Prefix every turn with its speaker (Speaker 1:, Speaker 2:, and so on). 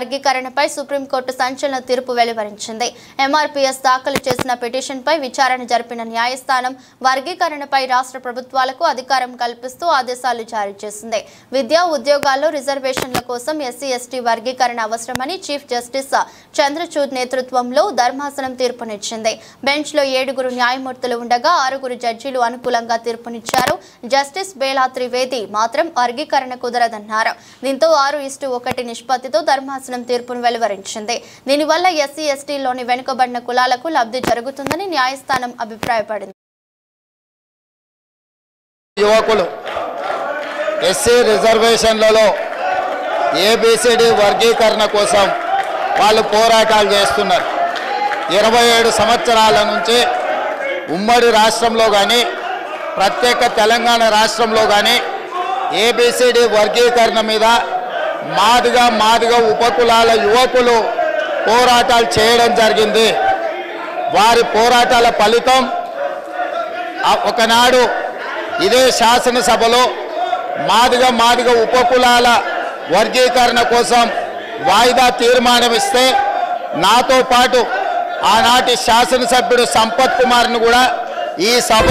Speaker 1: వర్గీకరణపై supreme court సంచలన తీర్పు వెలువరించింది. ఎంఆర్పీఎస్ దాఖలు చేసిన పిటిషన్పై విచారణ జరిపిన న్యాయస్థానం వర్గీకరణపై రాష్ట్ర ప్రభుత్వాలకు అధికారం కల్పిస్తూ ఆదేశాలు జారీ చేసింది. విద్యా ఉద్యోగాల్లో రిజర్వేషన్ల కోసం ఎస్సీ ఎస్టీ వర్గీకరణ అవసరమని చీఫ్ జస్టిస్ చంద్రచూడ్ నేతృత్వంలో ధర్మాసనం తీర్పునిచ్చింది. బెంచ్లో 7 న్యాయమూర్తులు ఉండగా 6 జడ్జీలు అనుకూలంగా తీర్పునిచ్చారు. జస్టిస్ బేలా త్రివేది మాత్రం వర్గీకరణ కుదరదన్నారు. దీంతో 6:1 నిష్పత్తితో ధర్మాసనం తీర్పును వెలువరించింది. దీనివల్ల ఎస్సీ ఎస్టీలోని వెనుకబడిన కులాలకు లబ్ధి జరుగుతుందని న్యాయస్థానం అభిప్రాయపడింది.
Speaker 2: యువకులు ఎస్సీ రిజర్వేషన్లలో ఏబిసిడి వర్గీకరణ కోసం వాళ్ళు పోరాటాలు చేస్తున్నారు. 27 సంవత్సరాల నుంచి ఉమ్మడి రాష్ట్రంలో కానీ ప్రత్యేక తెలంగాణ రాష్ట్రంలో కానీ ఏబిసిడి వర్గీకరణ మీద మాదిగ ఉపకులాల యువకులు పోరాటాలు చేయడం జరిగింది. వారి పోరాటాల ఫలితం ఒకనాడు ఇదే శాసనసభలో మాదిగ ఉపకులాల వర్గీకరణ కోసం వాయిదా తీర్మానం ఇస్తే నాతో పాటు ఆనాటి శాసనసభ్యుడు సంపత్ కుమార్ను కూడా ఈ సభ